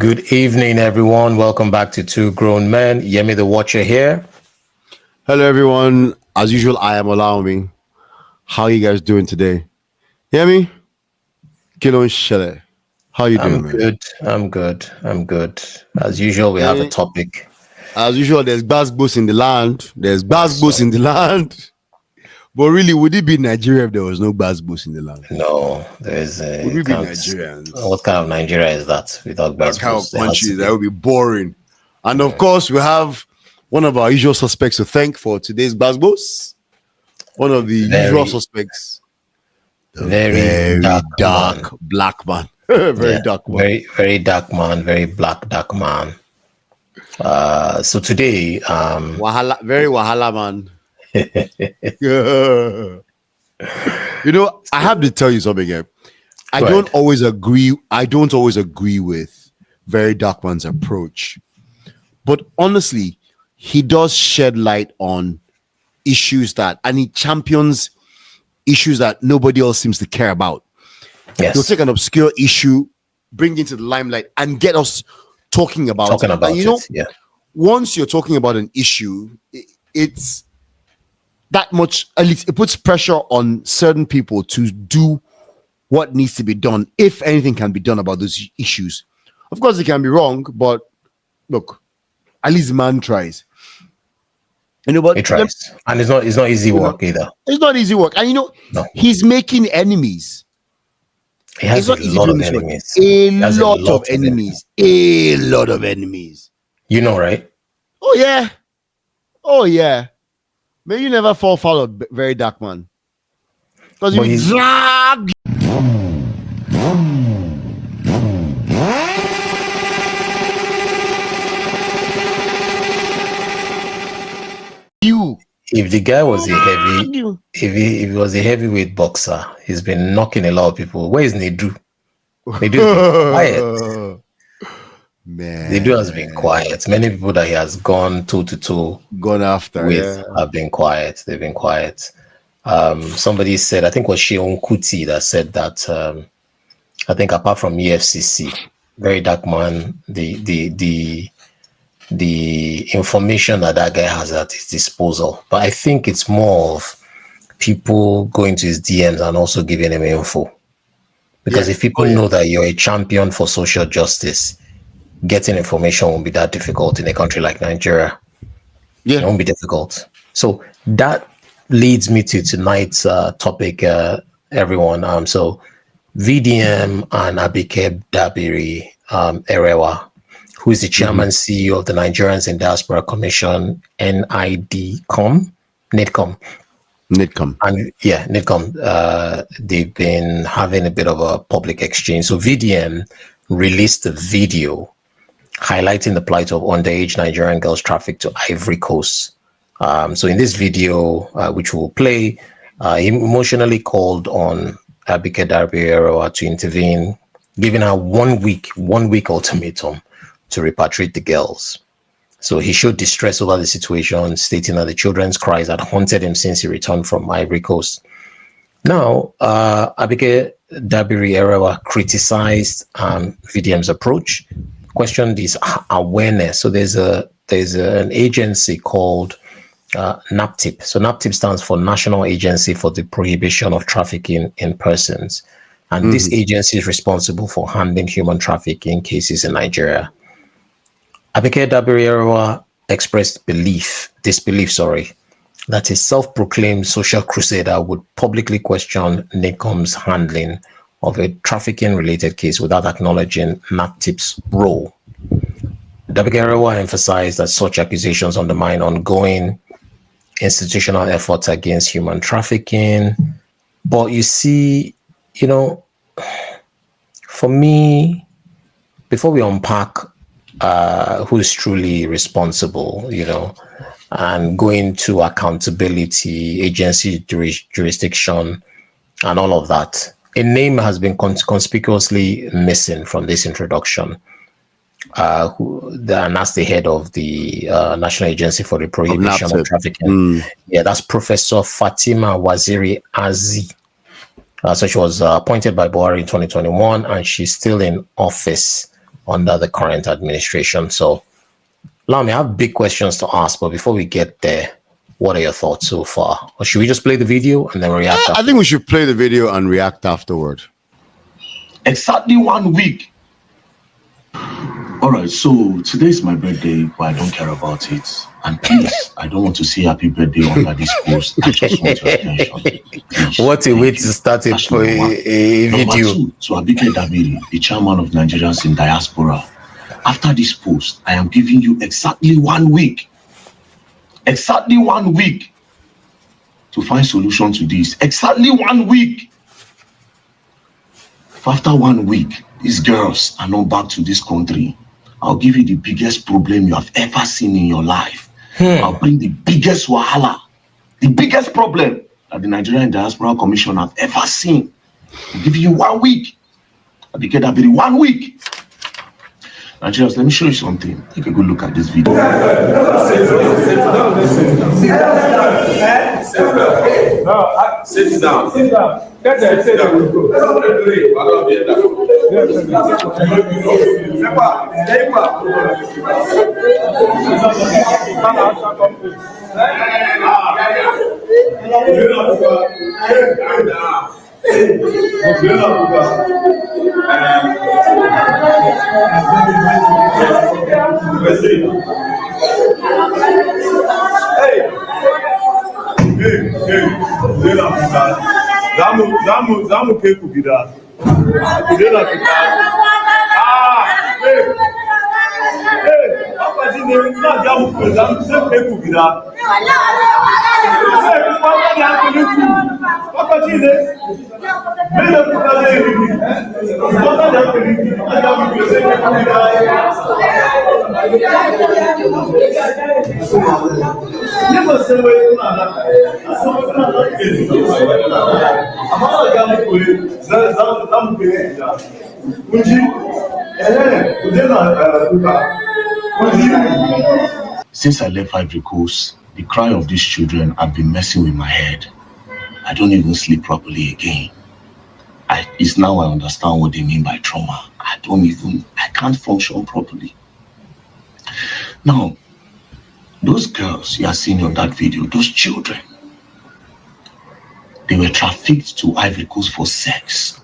Good evening, everyone. Welcome back to Two Grown Men. Yemi the Watcher here. Hello, everyone. As usual, I am Olaomi. How are you guys doing today? Yemi? Kilo Shele. How you doing, man? I'm good. As usual, we have a topic. As usual, there's Basbos in the land. In the land. But really, would it be Nigeria if there was no Basbos in the land? No, there's a... Would we be Nigerians? What kind of Nigeria is that without Basbos? What kind of country? That would be boring. And of course, we have one of our usual suspects to thank for today's Basbos. One of the usual suspects. Very dark black man. Very dark man. Very dark man. Very dark man. So today, very wahala man. You know, I have to tell you something here. I don't always agree with Very Dark Man's approach, but honestly, he does shed light on issues and he champions issues that nobody else seems to care about. Yes. He'll take an obscure issue, bring it into the limelight, and get us talking about it. And you know, once you're talking about an issue, it's that much, at least it puts pressure on certain people to do what needs to be done, if anything can be done about those issues. Of course, it can be wrong, but look, at least the man tries. You know, but he tries, and it's not easy work either. It's not easy work, and you know, he's making enemies. He has a lot of enemies. A lot of enemies. You know, right? Oh yeah. May you never fall foul of Very Dark Man. Because you drag you. If the guy was if he was a heavyweight boxer, he's been knocking a lot of people. Where is Nedu? Nedu quiet. Man, Nedu has been quiet. Many people that he has gone toe to toe after with have been quiet. They've been quiet. Somebody said, I think it was Sheon Kuti that said that. I think apart from EFCC, Very Dark Man, the information that guy has at his disposal. But I think it's more of people going to his DMs and also giving him info. Because if people know that you're a champion for social justice, getting information won't be that difficult in a country like Nigeria. It won't be difficult. So that leads me to tonight's topic, everyone. So VDM and Abike Dabiri-Erewa, who is the chairman CEO of the Nigerians in Diaspora Commission, NiDCOM. And NiDCOM. They've been having a bit of a public exchange. So VDM released a video highlighting the plight of underage Nigerian girls trafficked to Ivory Coast. So in this video, which we'll play, he emotionally called on Abike Dabiri-Erewa to intervene, giving her 1 week ultimatum to repatriate the girls. So he showed distress over the situation, stating that the children's cries had haunted him since he returned from Ivory Coast. Now, Abike Dabiri-Erewa criticized VDM's approach, questioned his awareness. So there's an agency called NAPTIP. So NAPTIP stands for National Agency for the Prohibition of Trafficking in Persons. And this agency is responsible for handling human trafficking cases in Nigeria. Abike Dabiri-Erewa expressed disbelief, that a self-proclaimed social crusader would publicly question NiDCOM's handling of a trafficking-related case without acknowledging NAPTIP's role. Dabiri-Erewa emphasized that such accusations undermine ongoing institutional efforts against human trafficking. But you see, you know, for me, before we unpack who is truly responsible, you know, and go into accountability, agency jurisdiction, and all of that, a name has been conspicuously missing from this introduction. And that's the head of the National Agency for the Prohibition of Trafficking. That's Professor Fatima Waziri Azi. So she was appointed by Buhari in 2021, and she's still in office under the current administration. So, Lami, I have big questions to ask, but before we get there, what are your thoughts so far? Or should we just play the video and then react? I think we should play the video and react afterward. Exactly 1 week. All right, so today's my birthday, but I don't care about it. And please, I don't want to say happy birthday under this post. I just want your attention. Please, what a way to start it for a video. Number 2, so Abike Dabiri, the chairman of Nigerians in Diaspora. After this post, I am giving you exactly 1 week. Exactly 1 week to find solution to this. Exactly 1 week. If after 1 week, these girls are not back to this country, I'll give you the biggest problem you have ever seen in your life. I'll bring the biggest wahala, the biggest problem that the Nigerian Diaspora Commission have ever seen. I'll give you 1 week. Abike Dabiri, 1 week. Nigerians, let me show you something. Take a good look at this video. Sit down. Sit down. Sit Zamu keku gida. Papa jine na jamu keku gida. Papa jine. Since I left Ivory Coast, the cry of these children have been messing with my head. I don't even sleep properly again. It's now I understand what they mean by trauma. I can't function properly. Now, those girls you are seeing on that video, those children, they were trafficked to Ivory Coast for sex.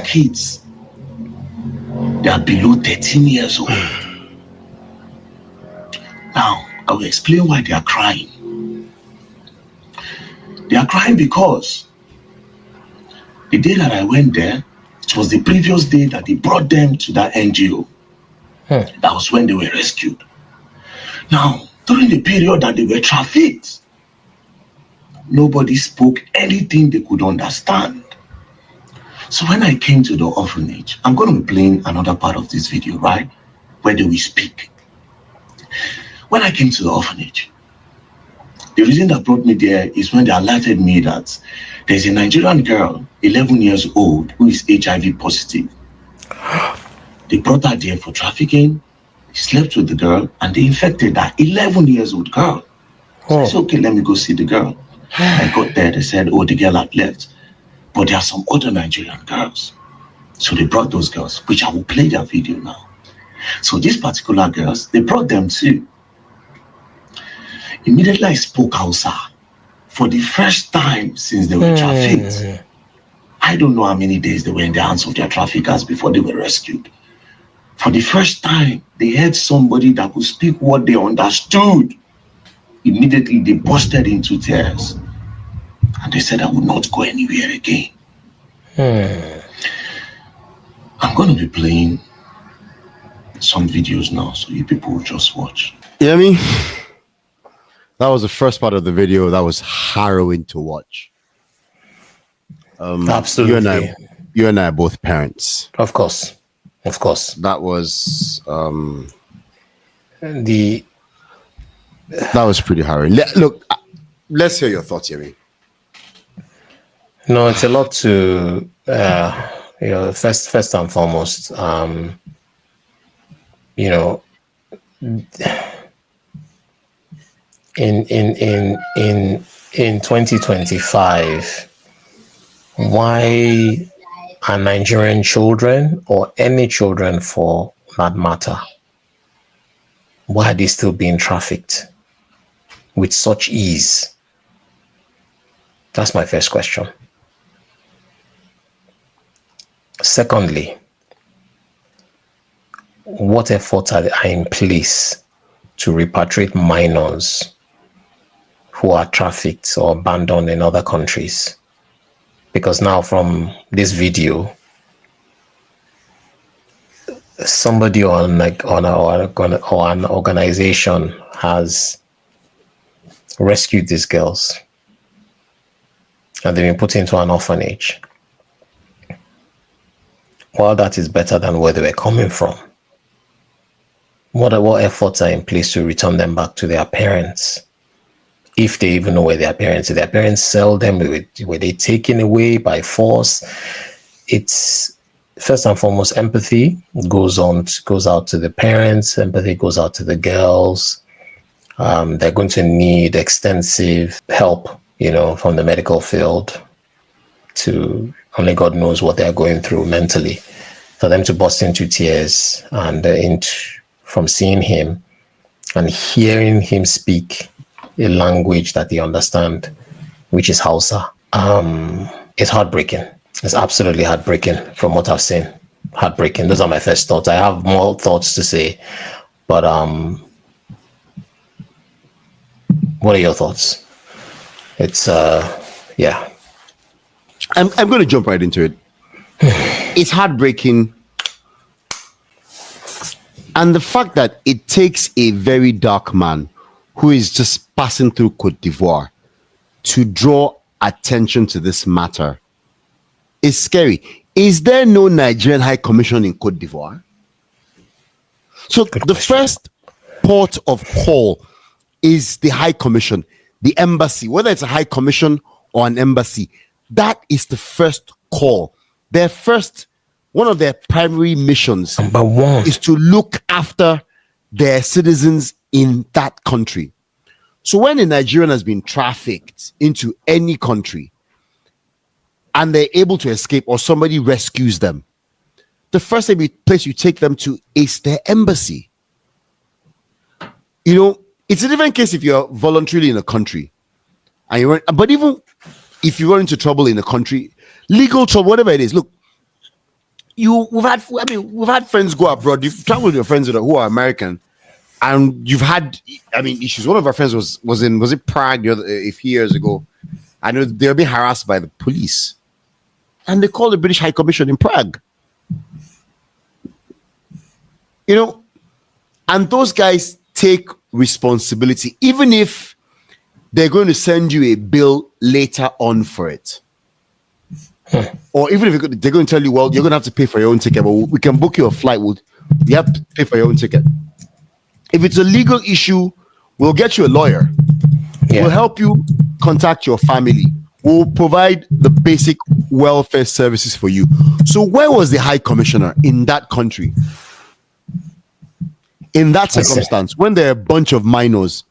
Kids, they are below 13 years old. Now, I will explain why they are crying. They are crying because the day that I went there, it was the previous day that they brought them to that NGO. That was when they were rescued. Now, during the period that they were trafficked, nobody spoke anything they could understand. So when I came to the orphanage, I'm going to be playing another part of this video, right? Where they will speak. When I came to the orphanage, the reason that brought me there is when they alerted me that there's a Nigerian girl, 11 years old, who is HIV positive. They brought her there for trafficking. They slept with the girl and they infected that 11 years old girl. So I said, okay, let me go see the girl. I got there, they said, oh, the girl had left. But there are some other Nigerian girls. So they brought those girls, which I will play their video now. So these particular girls, they brought them too. Immediately I spoke Hausa. For the first time since they were trafficked. I don't know how many days they were in the hands of their traffickers before they were rescued. For the first time, they had somebody that could speak what they understood. Immediately they bursted into tears. And they said, I will not go anywhere again. I'm going to be playing some videos now, so you people will just watch. You know what I mean? That was the first part of the video that was harrowing to watch. Absolutely. You and I are both parents. Of course. Of course. That was that was pretty harrowing. Look, let's hear your thoughts, Yemi. No, it's a lot to first and foremost, in 2025, why are Nigerian children, or any children for that matter, why are they still being trafficked with such ease? That's my first question. Secondly, what efforts are in place to repatriate minors who are trafficked or abandoned in other countries? Because now from this video, somebody on an organization has rescued these girls and they've been put into an orphanage. While that is better than where they were coming from, what efforts are in place to return them back to their parents? If they even know where their parents are. Their parents sell them, were they taken away by force? It's first and foremost empathy goes out to the parents, empathy goes out to the girls. They're going to need extensive help, from the medical field. To only God knows what they're going through mentally, for them to burst into tears and from seeing him and hearing him speak a language that they understand, which is Hausa. It's heartbreaking. It's absolutely heartbreaking from what I've seen. Heartbreaking. Those are my first thoughts. I have more thoughts to say, but what are your thoughts? It's yeah. I'm going to jump right into it. It's heartbreaking. And the fact that it takes a very dark man who is just passing through Côte d'Ivoire to draw attention to this matter is scary. Is there no Nigerian High Commission in Côte d'Ivoire? So the first port of call is the High Commission, the embassy, whether it's a High Commission or an embassy. That is the first call. One of their primary missions is to look after their citizens in that country. So when a Nigerian has been trafficked into any country and they're able to escape or somebody rescues them, the first place you take them to is their embassy. It's a different case if you're voluntarily in a country and but even if you run into trouble in a country, legal trouble, whatever it is, look, we've had friends go abroad. You've traveled with your friends who are American, and you've had, issues. One of our friends was in Prague a few years ago, and they were being harassed by the police, and they called the British High Commission in Prague. And those guys take responsibility, even if they're going to send you a bill later on for it. Or even if they're going to tell you, well, you're going to have to pay for your own ticket, but we can book you a flight. You have to pay for your own ticket. If it's a legal issue, we'll get you a lawyer. Yeah. We'll help you contact your family. We'll provide the basic welfare services for you. So where was the High Commissioner in that country? In that circumstance, when there are a bunch of minors,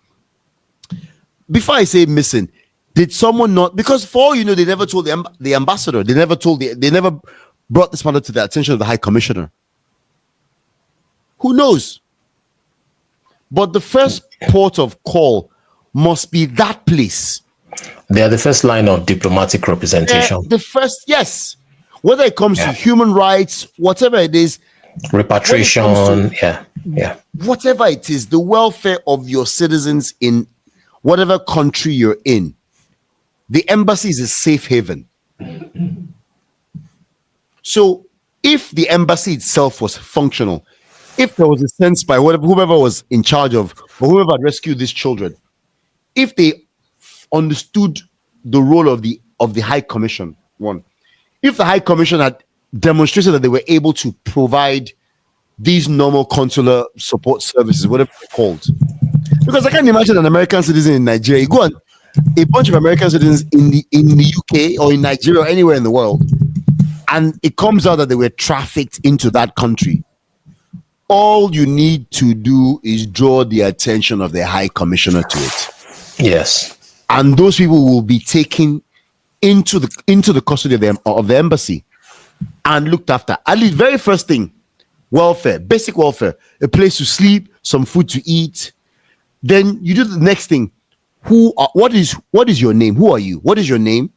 before I say missing, did someone not? Because for all you know, they never told the ambassador. They never brought this matter to the attention of the High Commissioner. Who knows? But the first port of call must be that place. They are the first line of diplomatic representation. The first, yes. Whether it comes to human rights, whatever it is, repatriation, whatever it is, the welfare of your citizens in whatever country you're in, the embassy is a safe haven. So if the embassy itself was functional, if there was a sense by whoever was in charge of, or whoever had rescued these children, if they understood the role of the High Commission, if the High Commission had demonstrated that they were able to provide these normal consular support services, whatever they're called. Because I can't imagine an American citizen in Nigeria. You go on a bunch of American citizens in the UK or in Nigeria or anywhere in the world, and it comes out that they were trafficked into that country. All you need to do is draw the attention of the High Commissioner to it. Yes. And those people will be taken into the custody of the embassy. and looked after. At least very first thing, welfare, basic welfare, a place to sleep, some food to eat. Then you do the next thing. What is your name? Who are you? What is your name?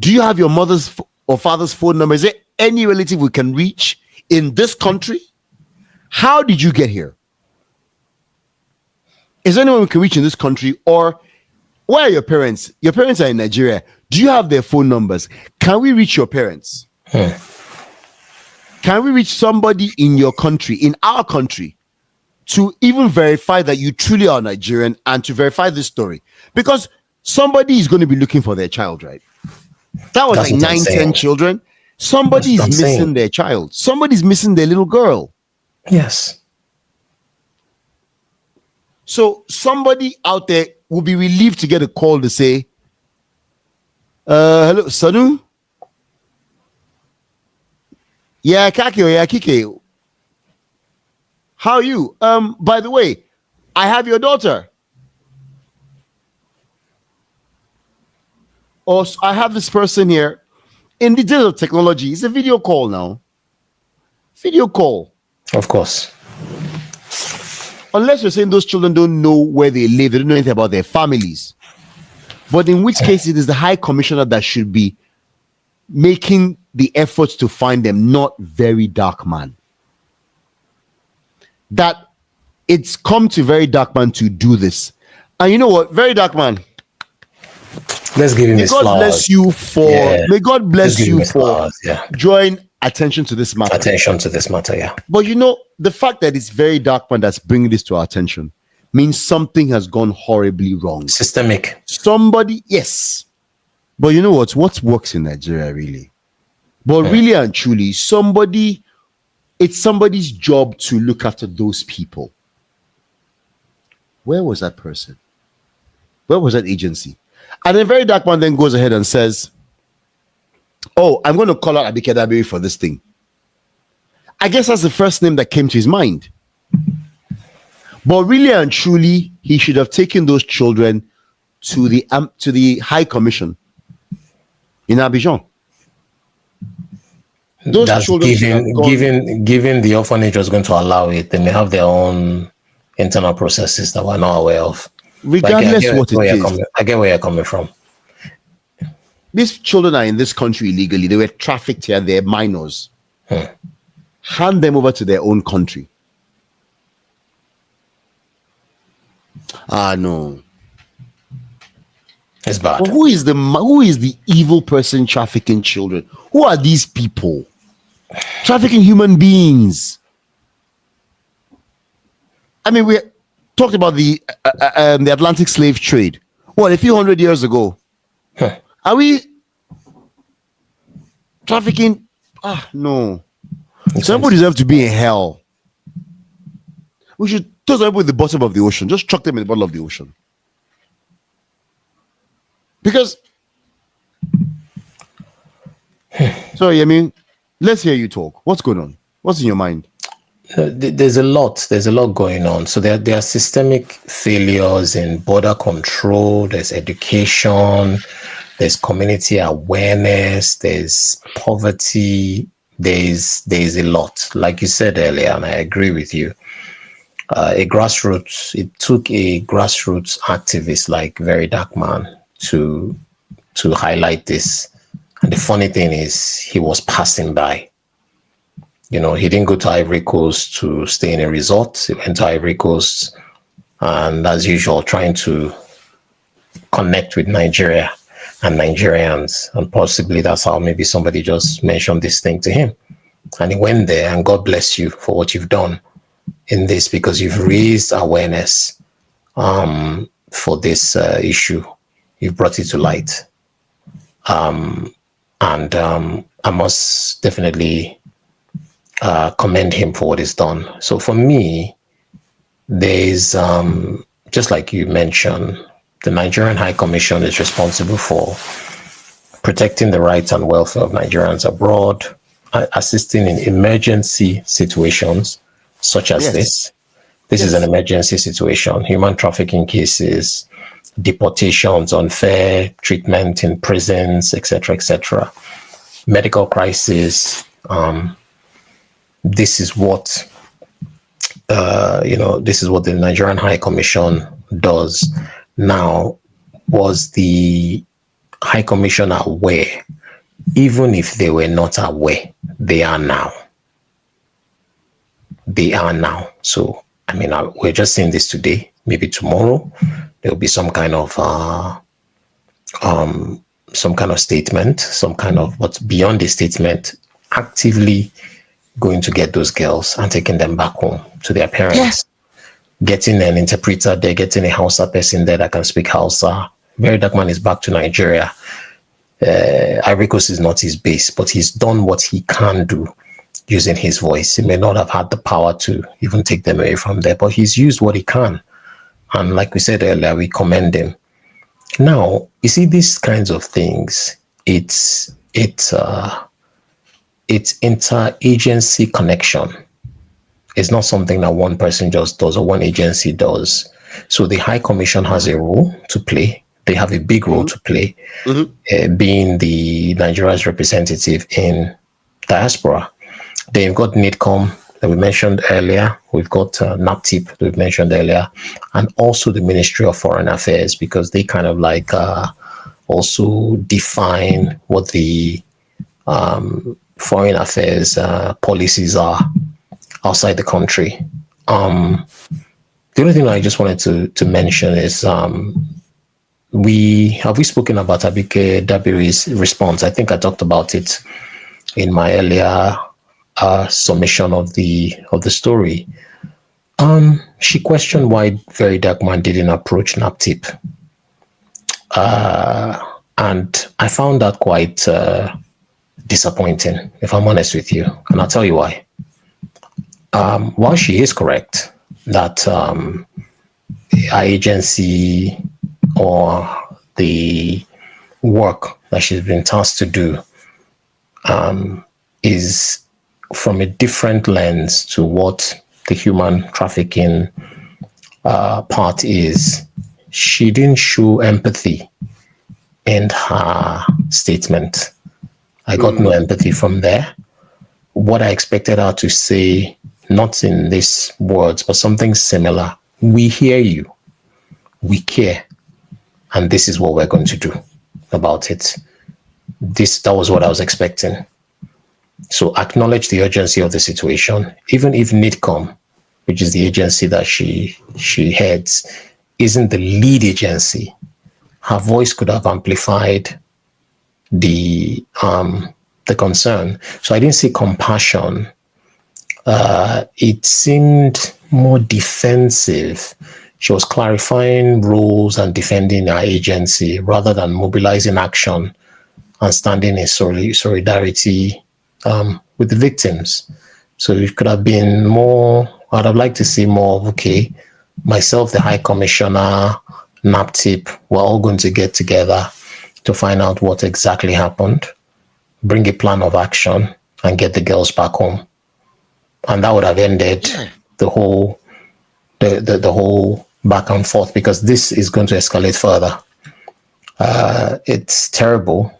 Do you have your mother's or father's phone number? Is there any relative we can reach in this country? How did you get here? Is there anyone we can reach in this country? Or where are your parents? Your parents are in Nigeria. Do you have their phone numbers? Can we reach your parents? Can we reach somebody in your country, in our country, to even verify that you truly are Nigerian and to verify this story? Because somebody is going to be looking for their child, right? That was like 9-10 children. Somebody is missing their child. Somebody's missing their little girl. Yes. So somebody out there will be relieved to get a call to say, hello, Sanu? Yeah, Kakio, yeah, Kike. How are you? By the way, I have your daughter. Or I have this person here. In the digital technology, it's a video call now. Video call. Of course. Unless you're saying those children don't know where they live, they don't know anything about their families. But in which case, it is the High Commissioner that should be making the efforts to find them, not VeryDarkMan. That it's come to VeryDarkMan to do this. And you know what? VeryDarkMan, let's give him may his God flowers. bless you for may God bless you for flowers, drawing attention to this matter. Yeah. But you know, the fact that it's VeryDarkMan that's bringing this to our attention means something has gone horribly wrong. Systemic. Somebody, yes. But you know what? What works in Nigeria really? But really and truly, it's somebody's job to look after those people. Where was that person? Where was that agency? And then VeryDarkMan then goes ahead and says, oh, I'm going to call out Abike Dabiri for this thing. I guess that's the first name that came to his mind. But really and truly, he should have taken those children to the High Commission in Abidjan. Those that's children given the orphanage was going to allow it. They may have their own internal processes that we're not aware of. Regardless what it is. I get where you're coming from. These children are in this country illegally. They were trafficked here. They're minors. Hand them over to their own country. No. It's bad. But who is the evil person trafficking children? Who are these people? Trafficking human beings. I mean, we talked about the Atlantic slave trade. What, a few hundred years ago? Are we trafficking? No. Somebody deserves to be in hell. We should throw them with the bottom of the ocean. Just chuck them in the bottom of the ocean. Because, sorry, I mean, let's hear you talk. What's going on? What's in your mind? There's a lot going on. So there are systemic failures in border control. There's education. There's community awareness. There's poverty. There's a lot. Like you said earlier, and I agree with you. It took a grassroots activist like VeryDarkMan to highlight this. And the funny thing is, he was passing by. You know, he didn't go to Ivory Coast to stay in a resort. He went to Ivory Coast and, as usual, trying to connect with Nigeria and Nigerians. And possibly that's how maybe somebody just mentioned this thing to him. And he went there, and God bless you for what you've done in this, because you've raised awareness for this issue. You've brought it to light. And I must definitely commend him for what he's done. So for me, there's, just like you mentioned, the Nigerian High Commission is responsible for protecting the rights and welfare of Nigerians abroad, assisting in emergency situations such as this. This is an emergency situation, human trafficking cases, deportations, unfair treatment in prisons, etc., etc. medical crisis. This is what this is what the Nigerian High Commission does. Now, was the High Commission aware? Even if they were not aware, they are now. They are now. So, I mean, we're just seeing this today. Maybe tomorrow there'll be some kind of statement, but beyond the statement, actively going to get those girls and taking them back home to their parents, getting an interpreter there, getting a Hausa person there that can speak Hausa. VeryDarkMan is back to Nigeria. Ivory Coast is not his base, but he's done what he can do using his voice. He may not have had the power to even take them away from there, but he's used what he can. And like we said earlier, we commend him. Now, you see, these kinds of things, it's interagency connection. It's not something that one person just does or one agency does. So the High Commission has a role to play. They have a big role to play, being the Nigeria's representative in diaspora. They've got NiDCOM that we mentioned earlier. We've got NAPTIP that we've mentioned earlier, and also the Ministry of Foreign Affairs, because they kind of like also define what the foreign affairs policies are outside the country. The only thing I just wanted to mention is we spoken about Abike Dabiri's response. I think I talked about it in my earlier summation of the story. She questioned why VeryDarkMan didn't approach NAPTIP, and I found that quite disappointing, if I'm honest with you, and I'll tell you why. While she is correct that our agency or the work that she's been tasked to do is from a different lens to what the human trafficking part is, she didn't show empathy in her statement. I got no empathy from there. What I expected her to say, not in these words, but something similar: we hear you, we care, and this is what we're going to do about it. That was what I was expecting. So acknowledge the urgency of the situation, even if NiDCOM, which is the agency that she heads, isn't the lead agency. Her voice could have amplified the concern. So I didn't see compassion. It seemed more defensive. She was clarifying roles and defending her agency rather than mobilizing action and standing in solidarity with the victims. So it could have been more. I'd have liked to see more of, okay, myself, the High Commissioner, NAPTIP, we're all going to get together to find out what exactly happened, bring a plan of action, and get the girls back home. And that would have ended the whole back and forth, because this is going to escalate further. It's terrible.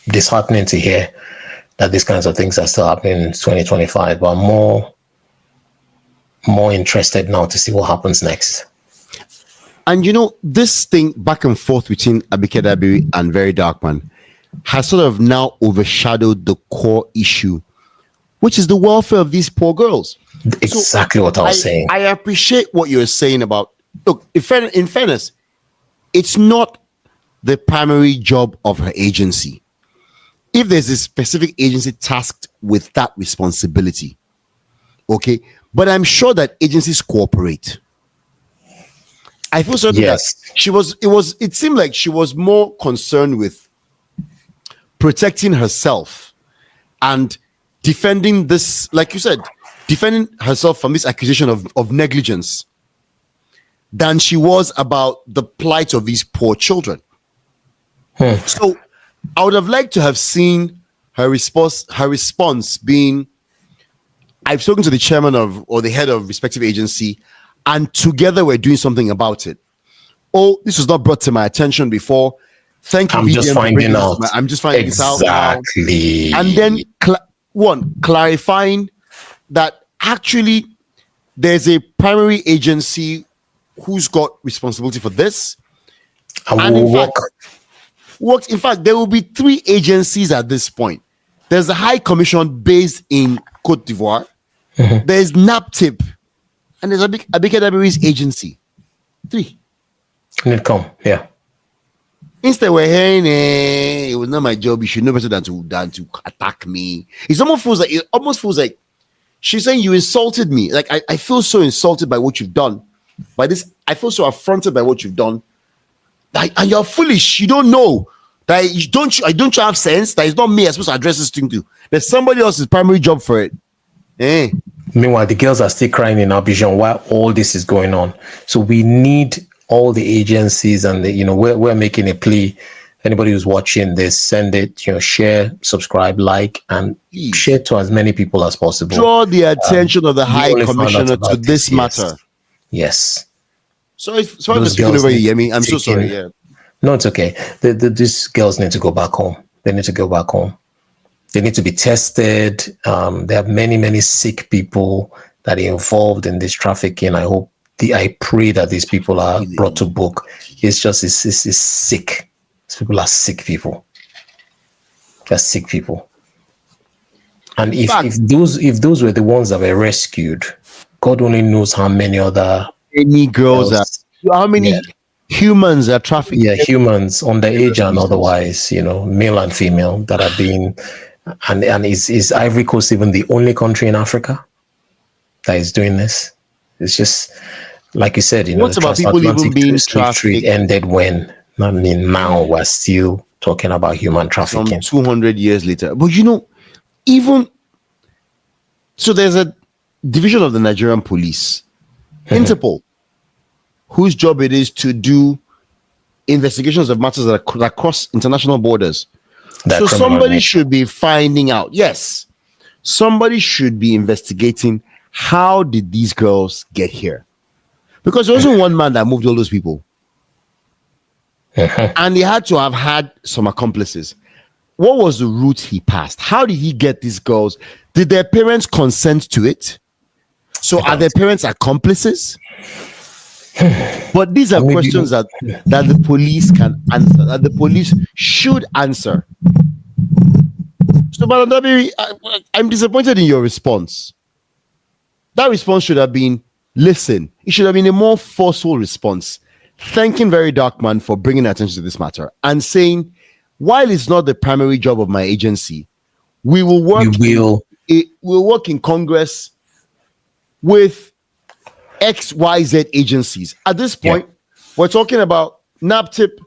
Disheartening to hear that these kinds of things are still happening in 2025, but I'm more interested now to see what happens next. And this thing back and forth between Abike Dabiri and VeryDarkMan has sort of now overshadowed the core issue, which is the welfare of these poor girls. Exactly what I was saying. I appreciate what you're saying about, look, in fairness, it's not the primary job of her agency. If there's a specific agency tasked with that responsibility, okay, but I'm sure that agencies cooperate. I feel certain that it seemed like she was more concerned with protecting herself and defending this, like you said, defending herself from this accusation of negligence than she was about the plight of these poor children. So I would have liked to have seen her response being, I've spoken to the chairman or the head of respective agency, and together we're doing something about it. Oh, this was not brought to my attention before. Thank you, I'm just finding out. I'm just finding this out now. Exactly. And then clarifying that actually there's a primary agency who's got responsibility for this. And in fact, there will be 3 agencies at this point. There's the High Commission based in Cote d'Ivoire. There's NAPTIP, and there's Abike Dabiri's agency. 3. NiDCOM, yeah. Instead, we're hearing, it was not my job. You should know better than to attack me. It almost feels like she's saying you insulted me. Like I feel so insulted by what you've done. By this, I feel so affronted by what you've done. And you're foolish. You don't know that don't you have sense that it's not me I'm supposed to address this thing to. There's somebody else's primary job for it. Meanwhile, the girls are still crying in Abidjan while all this is going on. So we need all the agencies, and we're making a plea. Anybody who's watching this, send it, share, subscribe, like, and share to as many people as possible. Draw the attention of the High Commissioner to this matter. Yes. Sorry for speaking over you, Yemi. I'm so sorry. Yeah. No, it's okay. These girls need to go back home. They need to go back home. They need to be tested. There are many, many sick people that are involved in this trafficking. I pray that these people are brought to book. It's sick. These people are sick people. They're sick people. And if those were the ones that were rescued, God only knows how many other girls how many humans are trafficked. Yeah, humans underage and otherwise, male and female that are being. And is Ivory Coast even the only country in Africa that is doing this? It's just like you said, what about people even being trafficked? Ended when? I mean, now we're still talking about human trafficking. Some 200 years later. But even so, there's a division of the Nigerian police, Interpol, whose job it is to do investigations of matters that cross international borders. So somebody should be finding out. Yes, somebody should be investigating how did these girls get here, because there wasn't one man that moved all those people, and he had to have had some accomplices. What was the route he passed? How did he get these girls? Did their parents consent to it? So are their parents accomplices? But these are questions that the police can answer, that the police should answer. So, Madam Dabiri, I'm disappointed in your response. That response should have been, listen, it should have been a more forceful response, thanking VeryDarkMan for bringing attention to this matter and saying, while it's not the primary job of my agency, we will work. We'll work in Congress with XYZ agencies. At this point, we're talking about NAPTIP,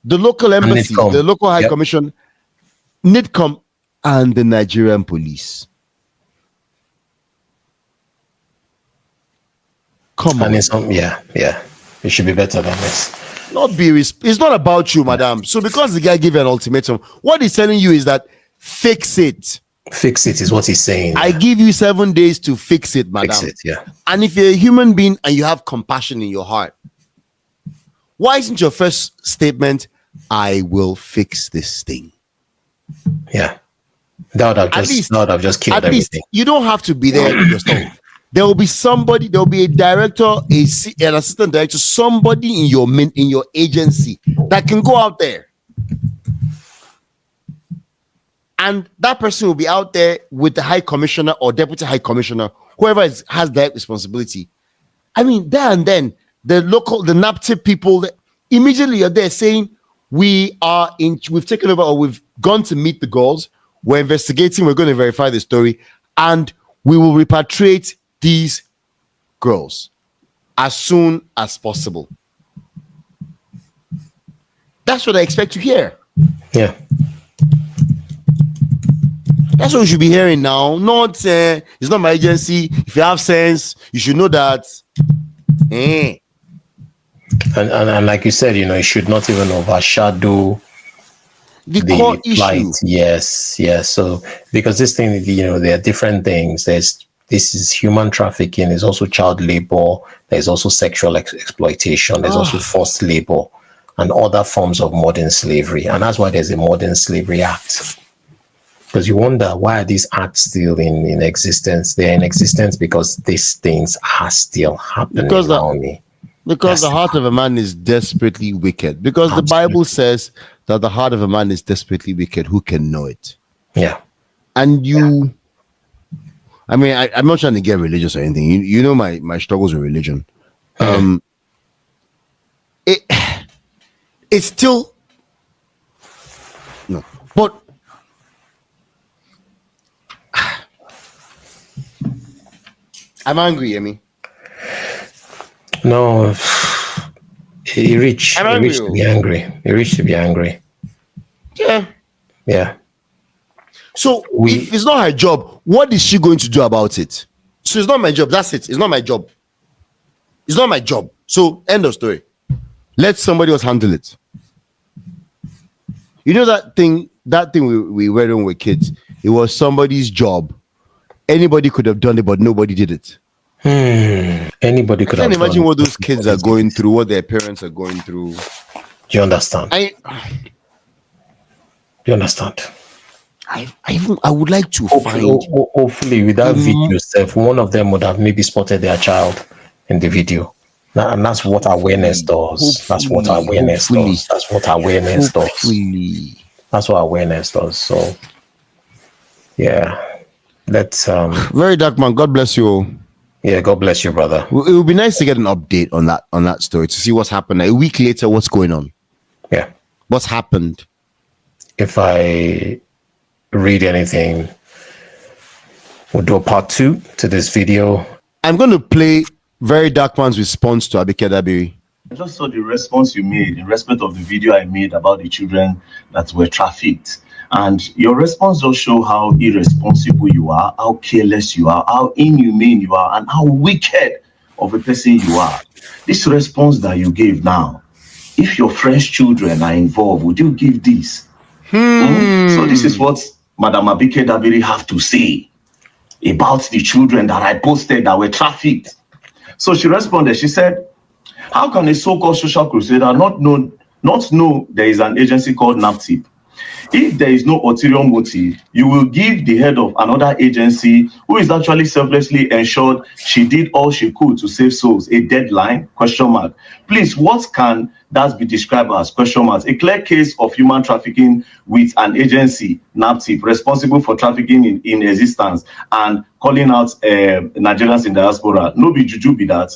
the local embassy, the local High Commission, NiDCOM, and the Nigerian police. Come on. It should be better than this. It's not about you, madam. So because the guy gave you an ultimatum, what he's telling you is that fix it. Fix it is what he's saying. I give you 7 days to fix it, madam. Fix it, yeah. And if you're a human being and you have compassion in your heart, why isn't your first statement, I will fix this thing? Yeah. That would have just killed everything. You don't have to be there yourself. There will be somebody, there will be a director, an assistant director, somebody in your agency that can go out there. And that person will be out there with the High Commissioner or Deputy High Commissioner, whoever has that responsibility. I mean, there and then, the NAPTIP people, immediately are there saying, we've taken over, or we've gone to meet the girls, we're investigating, we're going to verify the story, and we will repatriate these girls as soon as possible. That's what I expect to hear. Yeah. That's what we should be hearing now. Not it's not my agency. If you have sense, you should know that. And like you said, it should not even overshadow the core issue. Yes. So because this thing, there are different things. This is human trafficking. There's also child labor. There's also sexual exploitation. There's also forced labor. and other forms of modern slavery. And that's why there's a Modern Slavery Act. Because you wonder, why are these acts still in existence? They're in existence because these things are still happening around me. Because the heart of a man is desperately wicked. Because the Bible says that the heart of a man is desperately wicked. Who can know it? Yeah. And you, I mean, I'm not trying to get religious or anything. You know my struggles with religion. It's still no, but I'm angry, Amy. No, he reached to be angry. He reached to be angry. Yeah. Yeah. So if it's not her job, what is she going to do about it? So it's not my job. That's it. It's not my job. It's not my job. So end of story. Let somebody else handle it. You know that thing we read when we were kids? It was somebody's job. Anybody could have done it, but nobody did it. Anybody could have done it. I can't imagine what those kids are going through, what their parents are going through. Do you understand? You understand? I would like to hopefully with that video stuff, one of them would have maybe spotted their child in the video. And that's what awareness does. That's what awareness does. That's what awareness does. That's what awareness does. So yeah. Let's Very Dark Man, God bless you. Yeah, God bless you, brother. It would be nice to get an update on that story, to see what's happened. A week later, what's going on? Yeah. What's happened? If I read anything, we'll do a part 2 to this video. I'm going to play Very Dark Man's response to Abike Dabiri. I just saw the response you made in respect of the video I made about the children that were trafficked. And your response does show how irresponsible you are, how careless you are, how inhumane you are, and how wicked of a person you are. This response that you gave now, if your friend's children are involved, would you give this? So this is what Madam Abike Dabiri have to say about the children that I posted that were trafficked. So she responded, she said, how can a so-called social crusader not know there is an agency called NAPTIP? If there is no ulterior motive, you will give the head of another agency who is actually selflessly ensured she did all she could to save souls a deadline? ? Please, what can that be described as ? A clear case of human trafficking with an agency, NAPTIP, responsible for trafficking in existence and calling out Nigerians in diaspora. No be juju be that.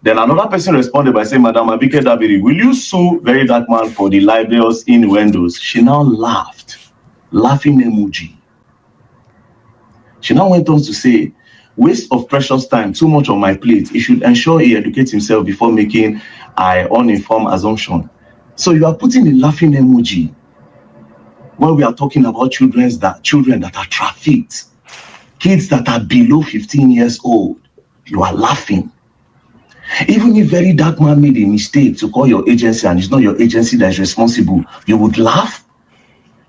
Then another person responded by saying, Madam Abike Dabiri, will you sue VeryDarkMan for the libelous innuendos? She now laughed, laughing emoji. She now went on to say, waste of precious time, too much on my plate. He should ensure he educates himself before making an uninformed assumption. So you are putting a laughing emoji when we are talking about children that are trafficked, kids that are below 15 years old. You are laughing. Even if VeryDarkMan made a mistake to call your agency and it's not your agency that is responsible, you would laugh.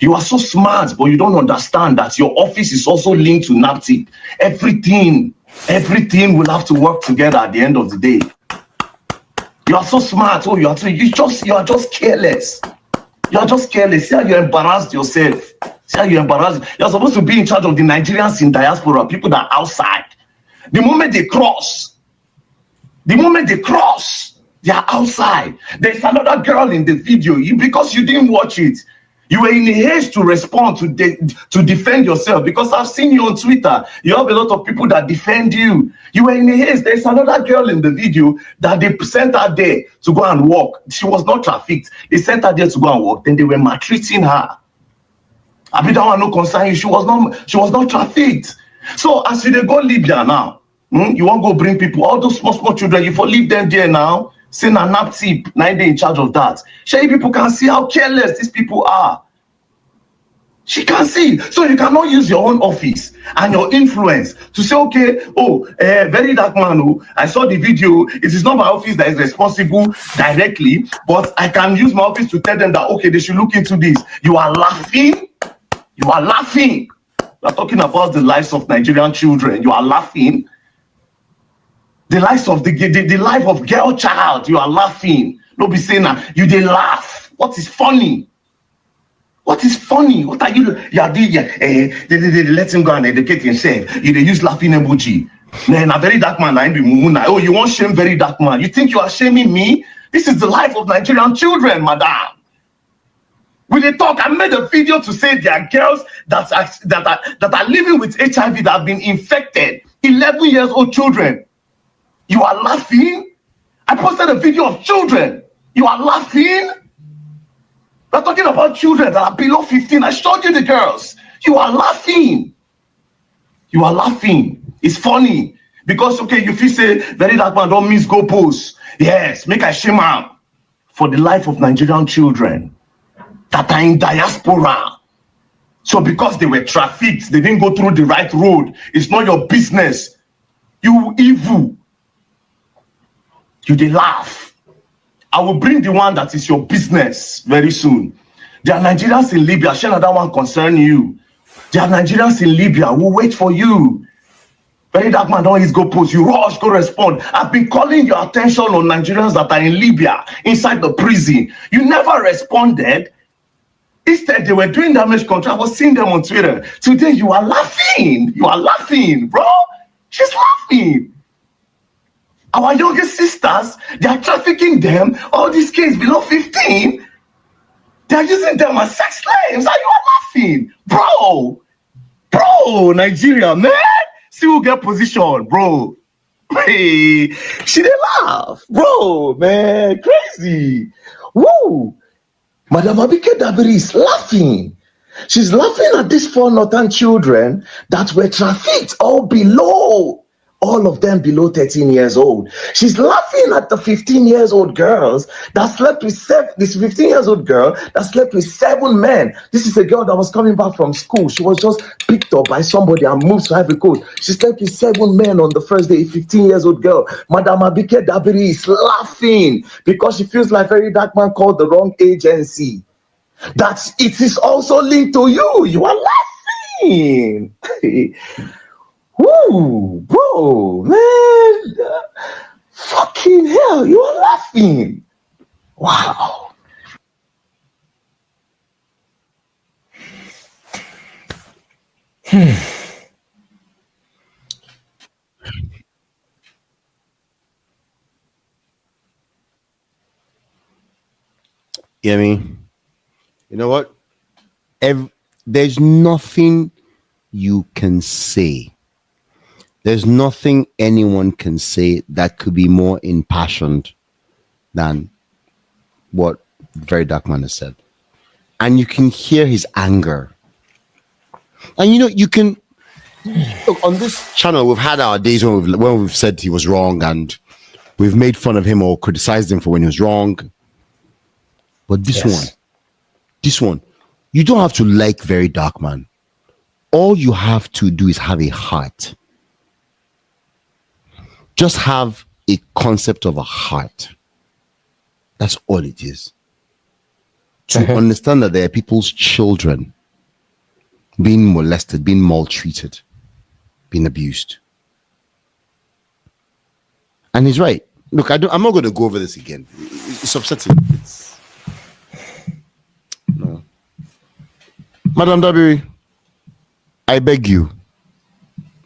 You are so smart, but you don't understand that your office is also linked to NAPTIP. Everything will have to work together at the end of the day. You are so smart. Oh, you are just careless. You are just careless. See how you embarrassed yourself. See how you embarrassed. You are supposed to be in charge of the Nigerians in diaspora, people that are outside. The moment they cross, they are outside. There's another girl in the video. Because you didn't watch it, you were in a haste to respond, to defend yourself. Because I've seen you on Twitter. You have a lot of people that defend you. You were in a haste. There's another girl in the video that they sent her there to go and walk. She was not trafficked. They sent her there to go and walk. Then they were maltreating her. I mean, that one no concern you. She was not trafficked. So as you go Libya now, you won't go bring people, all those small children, you for leave them there now, say na NAPTIP, now they're in charge of that. Sure, people can see how careless these people are. She can see. So you cannot use your own office and your influence to say, okay, VeryDarkMan, I saw the video, it is not my office that is responsible directly, but I can use my office to tell them that, okay, they should look into this. You are laughing. You are laughing. We are talking about the lives of Nigerian children. You are laughing. The life of the life of girl child, you are laughing. No be saying that you they laugh. What is funny? What is funny? What are you? They let him go and educate himself. You they use laughing emoji. Man, a very dark man. I be mumuna. Oh, you want shame very dark man? You think you are shaming me? This is the life of Nigerian children, madam. When they talk, I made a video to say there are girls that are living with HIV that have been infected. 11 years old children. You are laughing? I posted a video of children. You are laughing? We're talking about children that are below 15. I showed you the girls. You are laughing. You are laughing. It's funny. Because, okay, you feel say, very dark man don't miss go post. Yes, make a shame out for the life of Nigerian children that are in diaspora. So because they were trafficked, they didn't go through the right road. It's not your business. You evil. You they laugh. I will bring the one that is your business very soon. There are Nigerians in Libya. Share another one concerning you. There are Nigerians in Libya. We'll wait for you. Very dark man, don't go post. You rush, go respond. I've been calling your attention on Nigerians that are in Libya, inside the prison. You never responded. Instead, they were doing damage control. I was seeing them on Twitter. Today, you are laughing. You are laughing, bro. She's laughing. Our youngest sisters, they are trafficking them. All these kids below 15, they are using them as sex slaves. And you are laughing. Bro, Nigeria, man. See who get position, bro. Hey, she did laugh. Bro, man, crazy. Woo. Madam Abike Dabiri is laughing. She's laughing at these 4 northern children that were trafficked all of them below 13 years old. She's laughing at the 15 years old girls that slept with this 15 years old girl that slept with 7 men. This is a girl that was coming back from school. She was just picked up by somebody and moved to Ivory Coast. She slept with 7 men on the first day, a 15 years old girl. Madam Abike Dabiri is laughing because she feels like VeryDarkMan called the wrong agency. That it is also linked to you. You are laughing. Woo, bro, man. Fucking hell, you are laughing. Wow. Yeah, I mean, you know what? There's nothing you can say. There's nothing anyone can say that could be more impassioned than what VeryDarkMan has said. And you can hear his anger. And you know, you can look on this channel, we've had our days when we've said he was wrong and we've made fun of him or criticized him for when he was wrong. But this one, you don't have to like VeryDarkMan. All you have to do is have a heart. Just have a concept of a heart. That's all it is. To understand that there are people's children being molested, being maltreated, being abused. And he's right. Look, I'm not going to go over this again. It's upsetting. No. Madam Dabiri, I beg you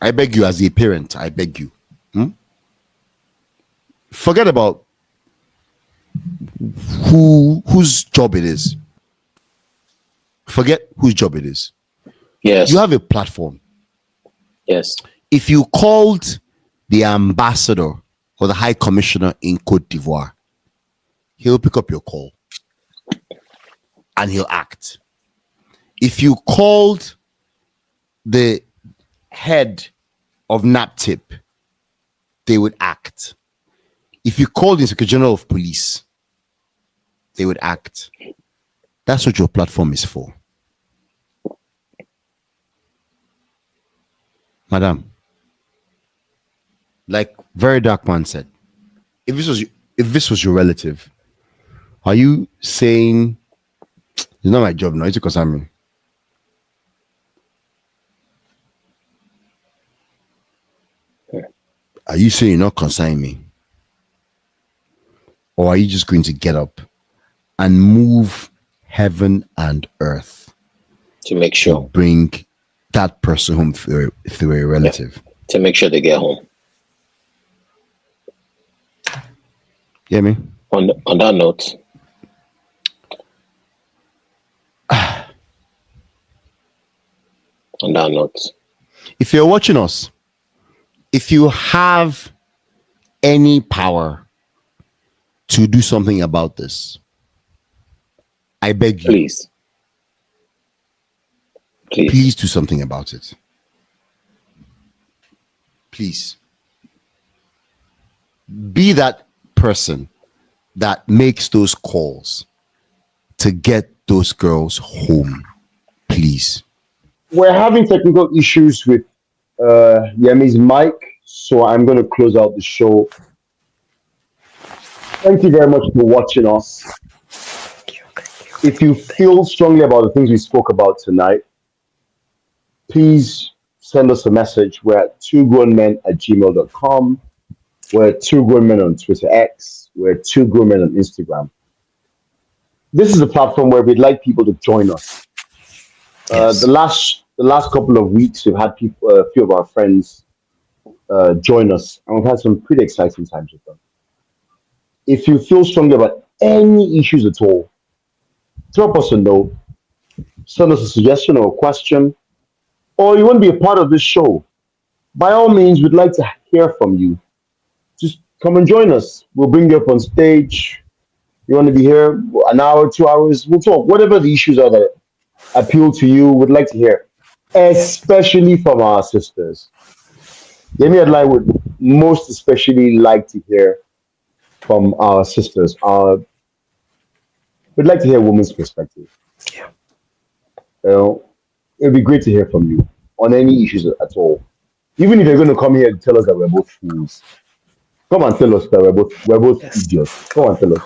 as a parent, I beg you. Forget about whose job it is. Forget whose job it is. Yes. You have a platform. Yes. If you called the ambassador or the high commissioner in Cote d'Ivoire, he'll pick up your call and he'll act. If you called the head of NAPTIP, they would act. If you called the Inspector General of Police, they would act. That's what your platform is for. Madam, like VeryDarkMan said, if this was your relative, are you saying it's not my job now? It's because I'm in. Are you saying you're not consigning me? or are you just going to get up and move heaven and earth to make sure bring that person home through a relative? Yeah. To make sure they get home. Yeah, me. On that note. On that note. If you're watching us, if you have any power to do something about this, I beg you. Please. Please do something about it. Please. Be that person that makes those calls to get those girls home. Please. We're having technical issues with Yemi's mic, so I'm going to close out the show. Thank you very much for watching us. If you feel strongly about the things we spoke about tonight, please send us a message. We're at twogrownmen@gmail.com. We're at twogrownmen on Twitter X. We're at twogrownmen on Instagram. This is a platform where we'd like people to join us. Yes. The last couple of weeks, we've had people, a few of our friends join us, and we've had some pretty exciting times with them. If you feel strongly about any issues at all, drop us a note, send us a suggestion or a question, or you want to be a part of this show. By all means, we'd like to hear from you. Just come and join us. We'll bring you up on stage. You want to be here an hour, 2 hours, we'll talk. Whatever the issues are that appeal to you, we'd like to hear, especially from our sisters. Yemi and I would most especially like to hear from our sisters. We'd like to hear a woman's perspective. Yeah. It'd be great to hear from you on any issues at all. Even if you're going to come here and tell us that we're both fools, come and tell us that we're both idiots. Come and tell us.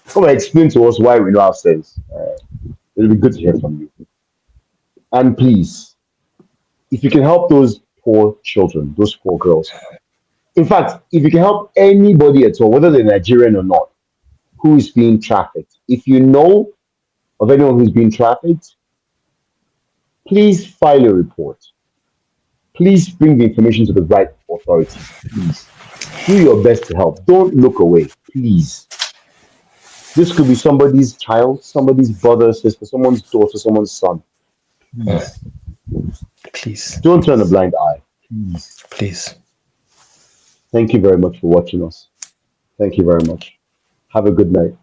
Come and explain to us why we know our sense. It'll be good to hear from you. And please, if you can help those poor children, those poor girls. In fact, if you can help anybody at all, whether they're Nigerian or not, who is being trafficked, if you know of anyone who's being trafficked, please file a report. Please bring the information to the right authorities. Please do your best to help. Don't look away, please. This could be somebody's child, somebody's brother, sister, someone's daughter, someone's son. Please. Please. Don't turn a blind eye. Please. Please. Thank you very much for watching us. Thank you very much. Have a good night.